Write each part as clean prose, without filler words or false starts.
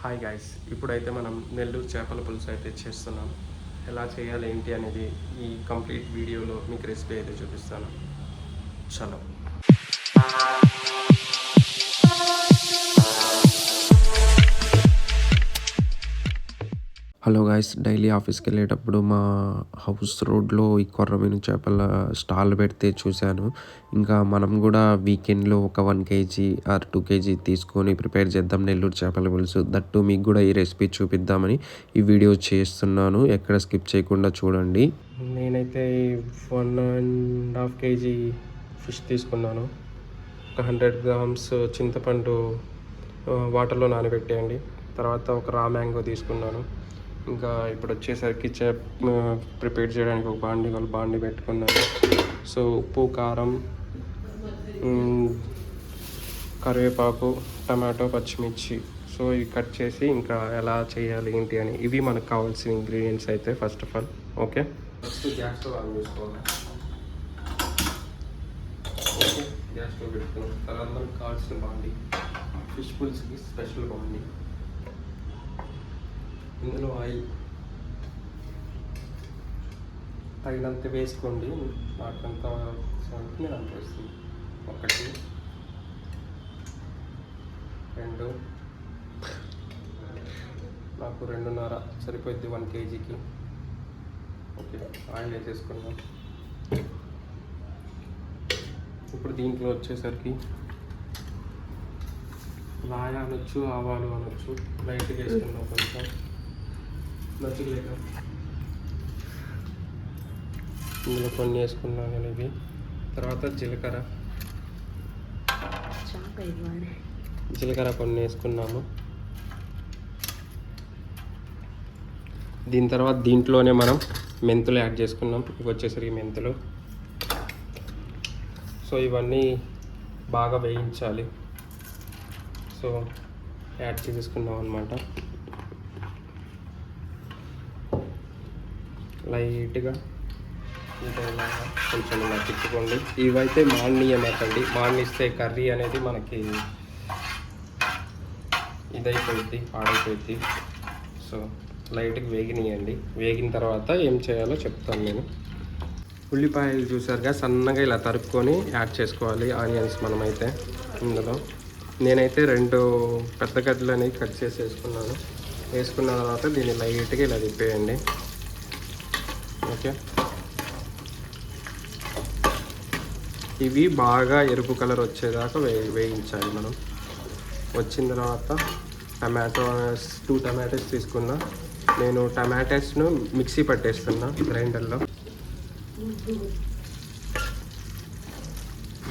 Hi guys, ఇప్పుడైతే మనం నెల్లూరు చేపల పులుసు అయితే చేస్తున్నాం. ఎలా చేయాలి ఏంటి అనేది ఈ కంప్లీట్ వీడియోలో మీకు రెసిపీ అయితే చూపిస్తాను. చలో. హలో గాయస్, డైలీ ఆఫీస్కి వెళ్ళేటప్పుడు మా హౌస్ రోడ్లో ఈ కొర్రమీను చేపల స్టాల్ పెడితే చూశాను. ఇంకా మనం కూడా వీకెండ్లో ఒక 1 kg ఆర్ 2 kg తీసుకొని ప్రిపేర్ చేద్దాం నెల్లూరు చేపల పులుసు. దట్టు మీకు కూడా ఈ రెసిపీ చూపిద్దామని ఈ వీడియో చేస్తున్నాను. ఎక్కడ స్కిప్ చేయకుండా చూడండి. నేనైతే 1.5 kg ఫిష్ తీసుకున్నాను. ఒక 100 grams చింతపండు వాటర్లో నానబెట్టేయండి. తర్వాత ఒక రా మ్యాంగో తీసుకున్నాను. ఇంకా ఇప్పుడు వచ్చేసరికి ప్రిపేర్ చేయడానికి ఒక బాండి పెట్టుకున్నాను. సో ఉప్పు, కారం, కరివేపాకు, టమాటో, పచ్చిమిర్చి, సో ఇవి కట్ చేసి ఇంకా ఎలా చేయాలి ఏంటి అని ఇవి మనకు కావాల్సిన ఇంగ్రీడియంట్స్ అయితే first of all. Okay, first gas stove on చేసుకోవాలి. ఓకే, గ్యాస్ స్టవ్ పెట్టుకున్నాం. తర్వాత మనకు కావాల్సిన బాండి, ఫిష్ పుల్స్కి స్పెషల్ బాండి. ఇందులో ఆయిల్ తగినంత వేసుకోండి. నాకంత నేను అంత వేస్తుంది. 1, 2, నాకు 2.5 సరిపోద్ది 1 kgకి. ఓకే, ఆయిల్ వేసేసుకున్నాం. ఇప్పుడు దీంట్లో వచ్చేసరికి లాయ అనొచ్చు, ఆవాలు అనొచ్చు, లైట్గా వేసుకున్నాం. కొంచెం నచ్చలేక ఇందులో కొన్ని వేసుకున్నాను నేను. ఇవి తర్వాత జీలకర్ర కొన్ని వేసుకున్నాము. దీని తర్వాత దీంట్లోనే మనం మెంతులు యాడ్ చేసుకున్నాం. ఇవి వచ్చేసరికి మెంతులు. సో ఇవన్నీ బాగా వేయించాలి. సో యాడ్ చేసుకున్నాం అన్నమాట. లైట్గా కొంచెం ఇలా తిప్పుకోండి. ఇవైతే మాడనీయమాకండి. మాడనిస్తే కర్రీ అనేది మనకి ఇదైపోయింది, పాడైపోయింది. సో లైట్గా వేగినీయండి. వేగిన తర్వాత ఏం చేయాలో చెప్తాను నేను. ఉల్లిపాయలు చూసారుగా, సన్నగా ఇలా తరుపుకొని యాడ్ చేసుకోవాలి. ఆనియన్స్ మనమైతే ఇందులో నేనైతే 2 పెద్ద గడ్డలు అనేవి కట్ చేసి వేసుకున్నాను. వేసుకున్న తర్వాత దీన్ని లైట్గా ఇలా తిప్పేయండి. ఓకే, ఇవి బాగా ఎరుపు కలర్ వచ్చేదాకా వేయించాలి మనం. వచ్చిన తర్వాత 2 టమాటోస్ తీసుకున్నా. నేను టమాటోస్ను మిక్సీ పట్టేస్తున్నా గ్రైండర్లో.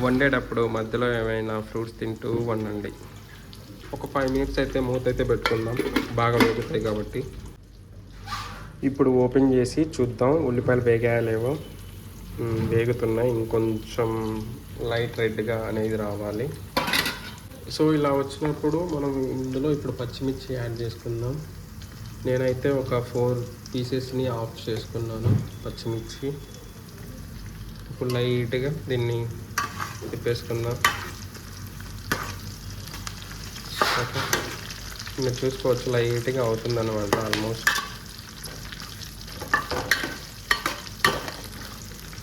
వండేటప్పుడు మధ్యలో ఏమైనా ఫ్రూట్స్ తింటూ వండండి. ఒక 5 minutes అయితే మూత అయితే పెట్టుకుందాం, బాగా వేగుతాయి కాబట్టి. ఇప్పుడు ఓపెన్ చేసి చూద్దాం ఉల్లిపాయలు వేగాయలేవో. వేగుతున్నాయి. ఇంకొంచెం లైట్ రెడ్గా అనేది రావాలి. సో ఇలా వచ్చినప్పుడు మనం ఇందులో ఇప్పుడు పచ్చిమిర్చి యాడ్ చేసుకుందాం. నేనైతే ఒక 4 పీసెస్ని ఆఫ్ చేసుకున్నాను పచ్చిమిర్చి. ఇప్పుడు లైట్గా దీన్ని తిప్పేసుకుందాం. ఓకే, మీరు చూసుకోవచ్చు లైట్గా అవుతుందన్నమాట. ఆల్మోస్ట్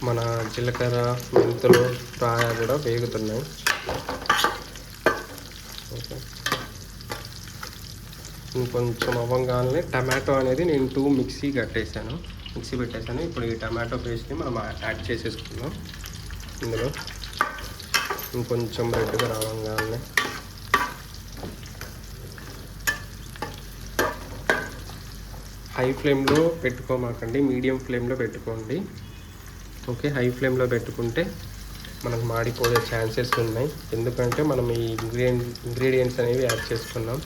మన జీలకర్ర, మెంతులు, రాయ కూడా వేగుతున్నాయి. ఓకే, ఇంకొంచెం అవ్వగానే టమాటో అనేది నేను 2 మిక్సీ పెట్టేశాను. ఇప్పుడు ఈ టమాటో పేస్ట్ని మనం యాడ్ చేసేసుకున్నాం ఇందులో. ఇంకొంచెం రెడ్గా రావగానే హై ఫ్లేమ్లో పెట్టుకోమాకండి, మీడియం ఫ్లేమ్లో పెట్టుకోండి. ఓకే, హై ఫ్లేమ్లో పెట్టుకుంటే మనకు మాడిపోయే ఛాన్సెస్ ఉన్నాయి. ఎందుకంటే మనం ఈ ఇంగ్రీడియంట్స్ అనేవి యాడ్ చేసుకున్నాం.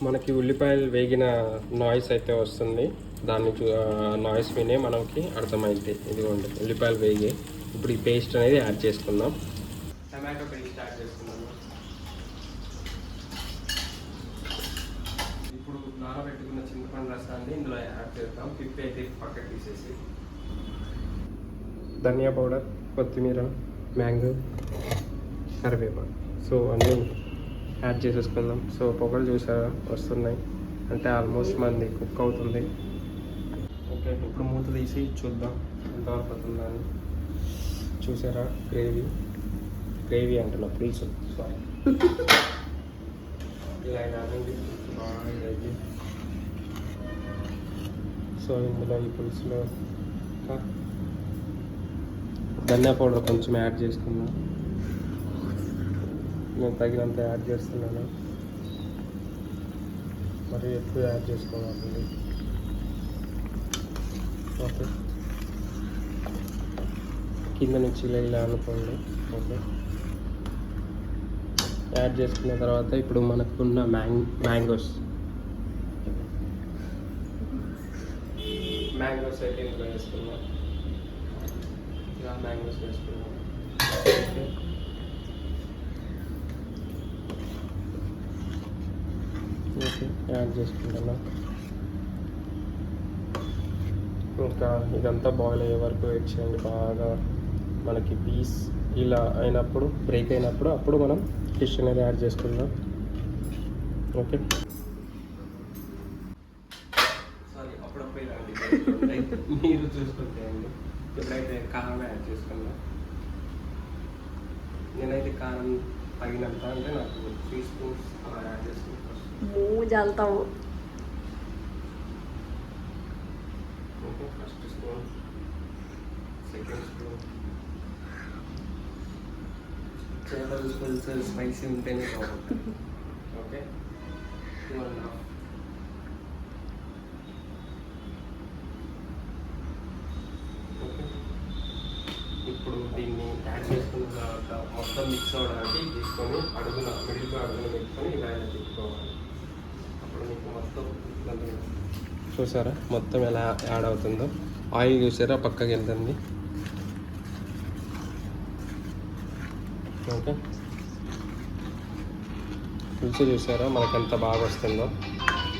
మనకి ఉల్లిపాయలు వేగిన నాయిస్ అయితే వస్తుంది. దాన్ని నాయిస్ వినే మనకి అర్థమైంది. ఇదిగోండి ఉల్లిపాయలు వేగి. ఇప్పుడు ఈ పేస్ట్ అనేది యాడ్ చేసుకుందాం. టమాటో పేస్ట్ యాడ్ చేసుకున్నాము. ఇప్పుడు నానబెట్టుకున్న చింతపండు రసాన్ని ఇందులో యాడ్ చేద్దాం. పిప్పి అయితే పక్కకు తీసేసి ధనియా పౌడర్, కొత్తిమీర, మ్యాంగో, కరివేపాకు. సో అన్నీ యాడ్ చేసేసుకుందాం. సో పొగలు చూసారా వస్తున్నాయి, అంటే ఆల్మోస్ట్ మంది కుక్ అవుతుంది. ఓకే, ఇప్పుడు మూత తీసి చూద్దాం ఎంతవరకు అవుతుందని. చూసారా గ్రేవీ అంటున్నా, పులుసు, సారీ. ఇలా కాదండి బాగా ఇదైతే. సో ఇందులో ఈ పులుసులో ధనియా పౌడర్ కొంచెం యాడ్ చేసుకున్నాం. నేను తగినంత యాడ్ చేస్తున్నాను, మరి ఎక్కువ యాడ్ చేసుకోవాలండి. ఓకే, కింద నుంచి ఇలా అనుకోండి. ఓకే, యాడ్ చేసుకున్న తర్వాత ఇప్పుడు మనకున్న మ్యాంగోస్ అయితే ఇందులో వేసుకున్నాం. ఇలా మ్యాంగోస్ వేసుకున్నాం. ఓకే, యాడ్ చేసుకుంటున్నాం. ఇంకా ఇదంతా బాయిల్ అయ్యే వరకు వెయిట్ చేయండి. బాగా మనకి పీస్ ఇలా అయినప్పుడు, బ్రేక్ అయినప్పుడు అప్పుడు మనం ఫిష్ అనేది యాడ్ చేసుకుందాం. ఓకే, సారీ అప్పుడప్పుడు ఇలాంటి మీరు చూసుకుంటే అండి. ఎప్పుడైతే కారం యాడ్ చేసుకుందాం. నేనైతే కారం తగినంత, అంటే నాకు 3 స్పూన్స్ అలా యాడ్ చేసుకుంటాను. జల్తాము. Okay, first spoon, second spoon. చేపలు పులుసు స్పైసీ ఉంటేనే బాగుంటుంది. ఓకే, 2.5. ఓకే, ఇప్పుడు దీన్ని యాడ్ చేసుకున్న తర్వాత మొత్తం మిక్స్ అవ్వడానికి తీసుకొని అడుగున మిడిల్గా పెట్టుకొని ఇలా తిప్పుకోవాలి. అప్పుడు మీకు మొత్తం చూసారా మొత్తం ఎలా యాడ్ అవుతుందో. ఆయిల్ చూసారా పక్కకి వెళ్తుంది. ఓకే, రుచి చూసారా మనకి ఎంత బాగా వస్తుందో.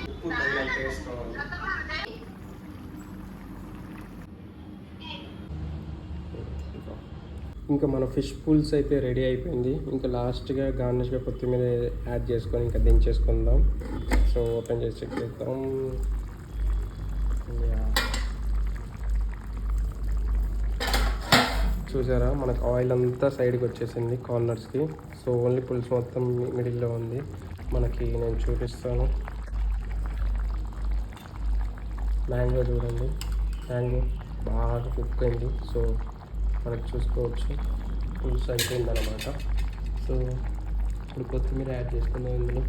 ఉప్పు తగినంత వేసుకోవాలి. ఇంకా మన ఫిష్ పుల్స్ అయితే రెడీ అయిపోయింది. ఇంకా లాస్ట్గా గార్నిష్గా కొత్తిమీర యాడ్ చేసుకొని ఇంకా దించేసుకుందాం. సో ఓపెన్ చేసి చెక్ చేద్దాం. చూసారా మనకు ఆయిల్ అంతా సైడ్కి వచ్చేసింది కార్నర్స్కి. సో ఓన్లీ పులుసు మొత్తం మిడిల్లో ఉంది. మనకి నేను చూపిస్తాను. మ్యాంగో చూడండి, మ్యాంగో బాగా కుక్ అయింది. సో మనకి చూసుకోవచ్చు పులుసు అయిపోయింది అనమాట. సో ఇప్పుడు కొత్తిమీర యాడ్ చేసుకుందాం ఇందులో.